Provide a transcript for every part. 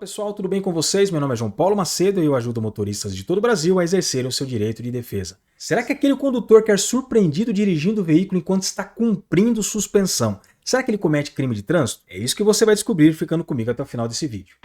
Pessoal, tudo bem com vocês? Meu nome é João Paulo Macedo e eu ajudo motoristas de todo o Brasil a exercerem o seu direito de defesa. Será que aquele condutor quer surpreendido dirigindo o veículo enquanto está cumprindo suspensão? Será que ele comete crime de trânsito? É isso que você vai descobrir ficando comigo até o final desse vídeo.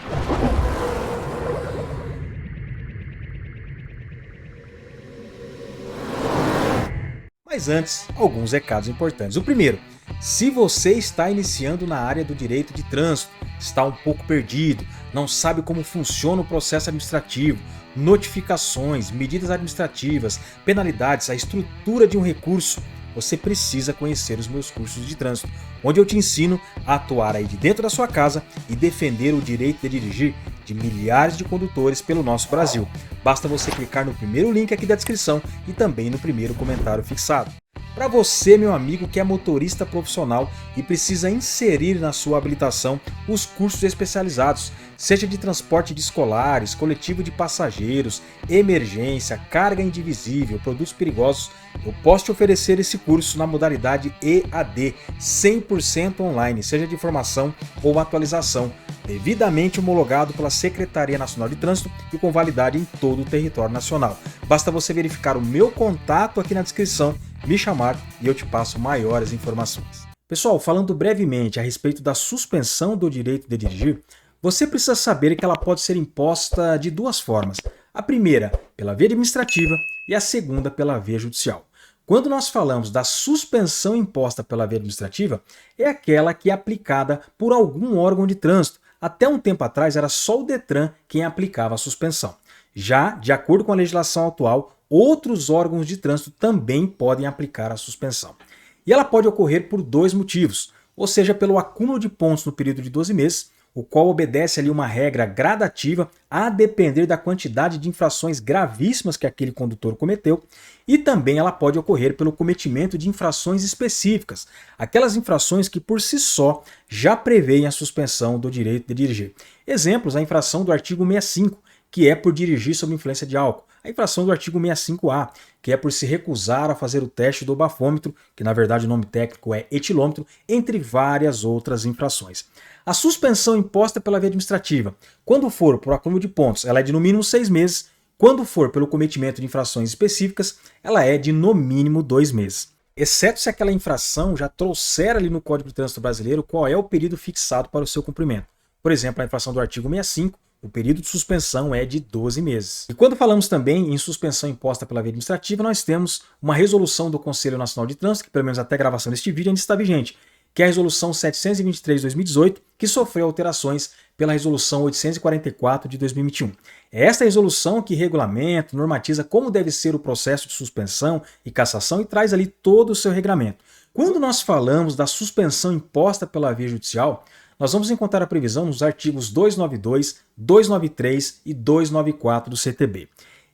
Mas antes, alguns recados importantes. O primeiro, se você está iniciando na área do direito de trânsito, está um pouco perdido, não sabe como funciona o processo administrativo, notificações, medidas administrativas, penalidades, a estrutura de um recurso, você precisa conhecer os meus cursos de trânsito, onde eu te ensino a atuar aí de dentro da sua casa e defender o direito de dirigir de milhares de condutores pelo nosso Brasil. Basta você clicar no primeiro link aqui da descrição e também no primeiro comentário fixado. Para você, meu amigo, que é motorista profissional e precisa inserir na sua habilitação os cursos especializados, seja de transporte de escolares, coletivo de passageiros, emergência, carga indivisível, produtos perigosos, eu posso te oferecer esse curso na modalidade EAD, 100% online, seja de formação ou atualização, devidamente homologado pela Secretaria Nacional de Trânsito e com validade em todo o território nacional. Basta você verificar o meu contato aqui na descrição, me chamar e eu te passo maiores informações. Pessoal, falando brevemente a respeito da suspensão do direito de dirigir, você precisa saber que ela pode ser imposta de duas formas. A primeira, pela via administrativa e a segunda, pela via judicial. Quando nós falamos da suspensão imposta pela via administrativa, é aquela que é aplicada por algum órgão de trânsito. Até um tempo atrás era só o Detran quem aplicava a suspensão. Já, de acordo com a legislação atual, outros órgãos de trânsito também podem aplicar a suspensão. E ela pode ocorrer por dois motivos, ou seja, pelo acúmulo de pontos no período de 12 meses, o qual obedece ali uma regra gradativa a depender da quantidade de infrações gravíssimas que aquele condutor cometeu, e também ela pode ocorrer pelo cometimento de infrações específicas, aquelas infrações que por si só já prevêem a suspensão do direito de dirigir. Exemplos, a infração do artigo 65, que é por dirigir sob influência de álcool, a infração do artigo 65A, que é por se recusar a fazer o teste do bafômetro, que na verdade o nome técnico é etilômetro, entre várias outras infrações. A suspensão imposta pela via administrativa, quando for por acúmulo de pontos, ela é de no mínimo 6 meses, quando for pelo cometimento de infrações específicas, ela é de no mínimo 2 meses. Exceto se aquela infração já trouxer ali no Código de Trânsito Brasileiro qual é o período fixado para o seu cumprimento. Por exemplo, a infração do artigo 65, o período de suspensão é de 12 meses. E quando falamos também em suspensão imposta pela via administrativa, nós temos uma resolução do Conselho Nacional de Trânsito, que pelo menos até a gravação deste vídeo ainda está vigente, que é a resolução 723/2018, que sofreu alterações pela resolução 844 de 2021. É esta resolução que regulamenta, normatiza como deve ser o processo de suspensão e cassação e traz ali todo o seu regramento. Quando nós falamos da suspensão imposta pela via judicial, nós vamos encontrar a previsão nos artigos 292, 293 e 294 do CTB.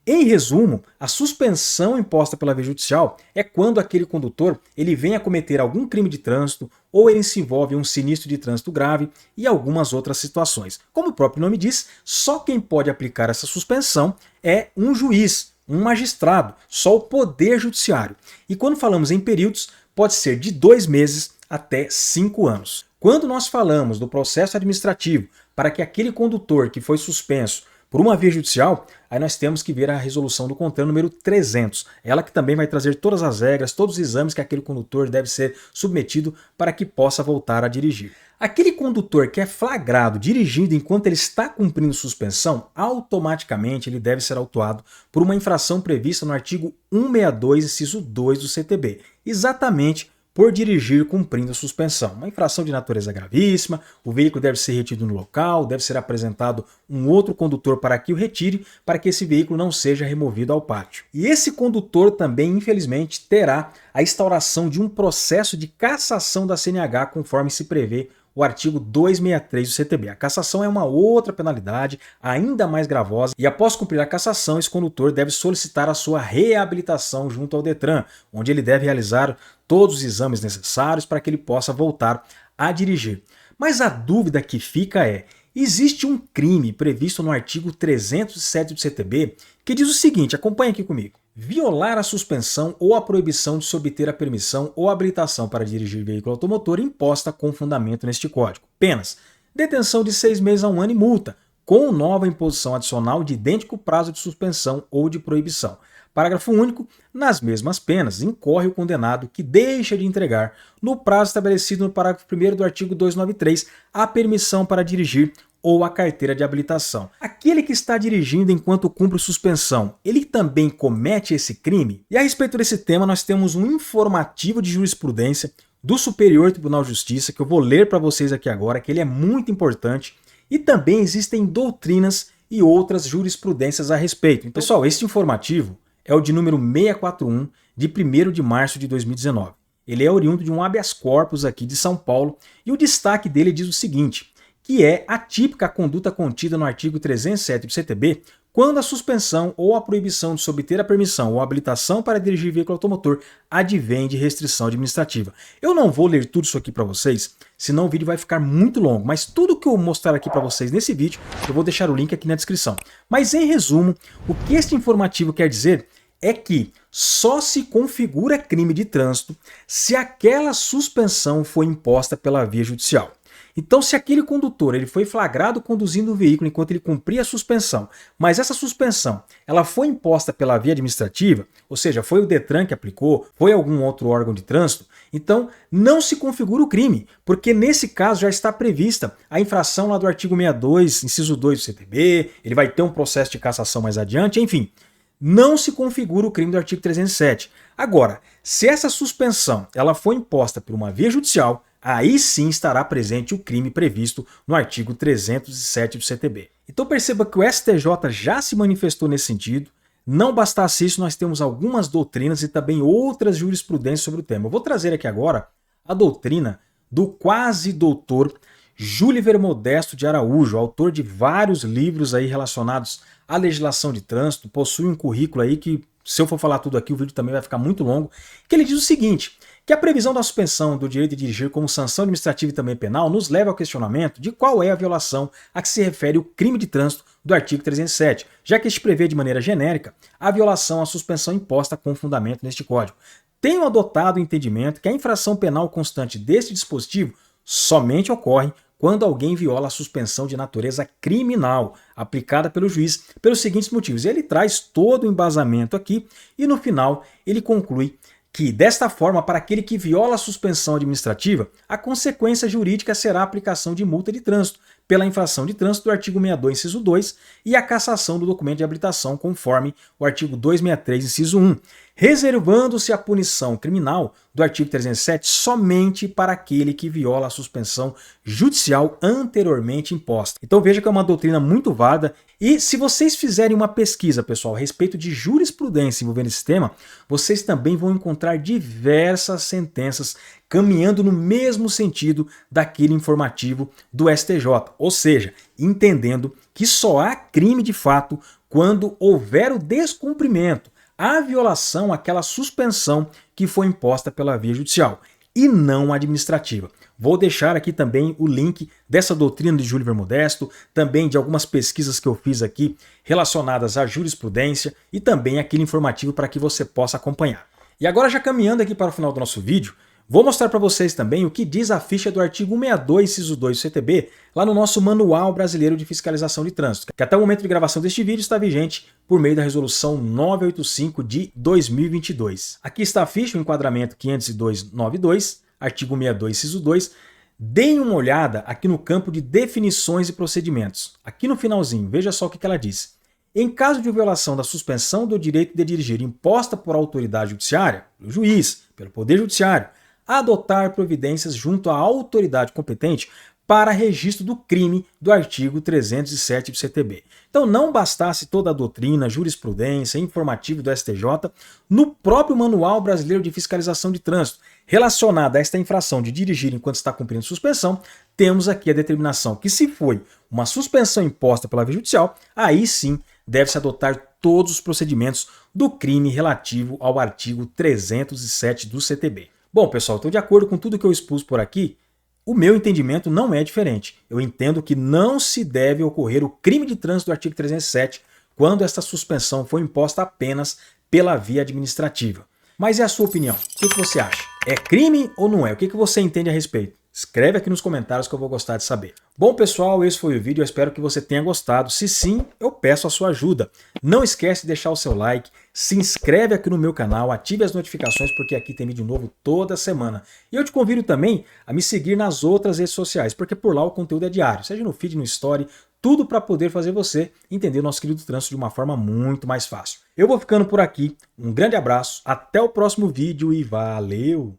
Em resumo, a suspensão imposta pela via judicial é quando aquele condutor ele vem a cometer algum crime de trânsito ou ele se envolve em um sinistro de trânsito grave e algumas outras situações. Como o próprio nome diz, só quem pode aplicar essa suspensão é um juiz, um magistrado, só o Poder Judiciário. E quando falamos em períodos, pode ser de 2 meses até 5 anos. Quando nós falamos do processo administrativo para que aquele condutor que foi suspenso por uma via judicial, aí nós temos que ver a resolução do CONTRAN número 300. Ela que também vai trazer todas as regras, todos os exames que aquele condutor deve ser submetido para que possa voltar a dirigir. Aquele condutor que é flagrado dirigindo enquanto ele está cumprindo suspensão, automaticamente ele deve ser autuado por uma infração prevista no artigo 162, inciso 2 do CTB. Exatamente por dirigir cumprindo a suspensão. Uma infração de natureza gravíssima, o veículo deve ser retido no local, deve ser apresentado um outro condutor para que o retire, para que esse veículo não seja removido ao pátio. E esse condutor também, infelizmente, terá a instauração de um processo de cassação da CNH, conforme se prevê o artigo 263 do CTB. A cassação é uma outra penalidade, ainda mais gravosa, e após cumprir a cassação, esse condutor deve solicitar a sua reabilitação junto ao Detran, onde ele deve realizar todos os exames necessários para que ele possa voltar a dirigir. Mas a dúvida que fica é, existe um crime previsto no artigo 307 do CTB que diz o seguinte, acompanhe aqui comigo. Violar a suspensão ou a proibição de se obter a permissão ou habilitação para dirigir veículo automotor imposta com fundamento neste Código. Penas: detenção de 6 meses a 1 ano e multa, com nova imposição adicional de idêntico prazo de suspensão ou de proibição. Parágrafo único. Nas mesmas penas, incorre o condenado que deixa de entregar, no prazo estabelecido no parágrafo 1º do artigo 293, a permissão para dirigir ou a carteira de habilitação. Aquele que está dirigindo enquanto cumpre suspensão, ele também comete esse crime? E a respeito desse tema, nós temos um informativo de jurisprudência do Superior Tribunal de Justiça, que eu vou ler para vocês aqui agora, que ele é muito importante, e também existem doutrinas e outras jurisprudências a respeito. Então, pessoal, este informativo é o de número 641, de 1º de março de 2019. Ele é oriundo de um habeas corpus aqui de São Paulo, e o destaque dele diz o seguinte, que é atípica a conduta contida no artigo 307 do CTB, quando a suspensão ou a proibição de se obter a permissão ou habilitação para dirigir veículo automotor advém de restrição administrativa. Eu não vou ler tudo isso aqui para vocês, senão o vídeo vai ficar muito longo, mas tudo que eu mostrar aqui para vocês nesse vídeo, eu vou deixar o link aqui na descrição. Mas em resumo, o que este informativo quer dizer é que só se configura crime de trânsito se aquela suspensão foi imposta pela via judicial. Então, se aquele condutor ele foi flagrado conduzindo o veículo enquanto ele cumpria a suspensão, mas essa suspensão ela foi imposta pela via administrativa, ou seja, foi o Detran que aplicou, foi algum outro órgão de trânsito, então não se configura o crime, porque nesse caso já está prevista a infração lá do artigo 62, inciso 2 do CTB, ele vai ter um processo de cassação mais adiante, enfim. Não se configura o crime do artigo 307. Agora, se essa suspensão ela foi imposta por uma via judicial, aí sim estará presente o crime previsto no artigo 307 do CTB. Então perceba que o STJ já se manifestou nesse sentido. Não bastasse isso, nós temos algumas doutrinas e também outras jurisprudências sobre o tema. Eu vou trazer aqui agora a doutrina do quase doutor Júliver Modesto de Araújo, autor de vários livros aí relacionados à legislação de trânsito, possui um currículo aí que, se eu for falar tudo aqui, o vídeo também vai ficar muito longo, que ele diz o seguinte, que a previsão da suspensão do direito de dirigir como sanção administrativa e também penal nos leva ao questionamento de qual é a violação a que se refere o crime de trânsito do artigo 307, já que este prevê de maneira genérica a violação à suspensão imposta com fundamento neste Código. Tenho adotado o entendimento que a infração penal constante deste dispositivo somente ocorre quando alguém viola a suspensão de natureza criminal aplicada pelo juiz pelos seguintes motivos. Ele traz todo o embasamento aqui e no final ele conclui que, desta forma, para aquele que viola a suspensão administrativa, a consequência jurídica será a aplicação de multa de trânsito pela infração de trânsito do artigo 62, inciso 2, e a cassação do documento de habilitação conforme o artigo 263, inciso 1, reservando-se a punição criminal do artigo 307 somente para aquele que viola a suspensão judicial anteriormente imposta. Então veja que é uma doutrina muito válida e se vocês fizerem uma pesquisa, pessoal, a respeito de jurisprudência envolvendo esse tema, vocês também vão encontrar diversas sentenças caminhando no mesmo sentido daquele informativo do STJ, ou seja, entendendo que só há crime de fato quando houver o descumprimento, a violação àquela suspensão que foi imposta pela via judicial e não administrativa. Vou deixar aqui também o link dessa doutrina de Júliver Modesto, também de algumas pesquisas que eu fiz aqui relacionadas à jurisprudência e também aquele informativo para que você possa acompanhar. E agora já caminhando aqui para o final do nosso vídeo, vou mostrar para vocês também o que diz a ficha do artigo 162, inciso 2 do CTB, lá no nosso Manual Brasileiro de Fiscalização de Trânsito, que até o momento de gravação deste vídeo está vigente por meio da Resolução 985 de 2022. Aqui está a ficha, o enquadramento 502.92, artigo 62, inciso 2. Deem uma olhada aqui no campo de definições e procedimentos. Aqui no finalzinho, veja só o que ela diz. Em caso de violação da suspensão do direito de dirigir imposta por autoridade judiciária, pelo juiz, pelo Poder Judiciário, adotar providências junto à autoridade competente para registro do crime do artigo 307 do CTB. Então não bastasse toda a doutrina, jurisprudência, informativo do STJ, no próprio Manual Brasileiro de Fiscalização de Trânsito, relacionada a esta infração de dirigir enquanto está cumprindo suspensão, temos aqui a determinação que se foi uma suspensão imposta pela via judicial, aí sim deve-se adotar todos os procedimentos do crime relativo ao artigo 307 do CTB. Bom, pessoal, estou de acordo com tudo que eu expus por aqui. O meu entendimento não é diferente. Eu entendo que não se deve ocorrer o crime de trânsito do artigo 307 quando esta suspensão foi imposta apenas pela via administrativa. Mas e a sua opinião? O que você acha? É crime ou não é? O que você entende a respeito? Escreve aqui nos comentários que eu vou gostar de saber. Bom pessoal, esse foi o vídeo, eu espero que você tenha gostado. Se sim, eu peço a sua ajuda. Não esquece de deixar o seu like, se inscreve aqui no meu canal, ative as notificações porque aqui tem vídeo novo toda semana. E eu te convido também a me seguir nas outras redes sociais, porque por lá o conteúdo é diário, seja no feed, no story, tudo para poder fazer você entender o nosso querido trânsito de uma forma muito mais fácil. Eu vou ficando por aqui, um grande abraço, até o próximo vídeo e valeu!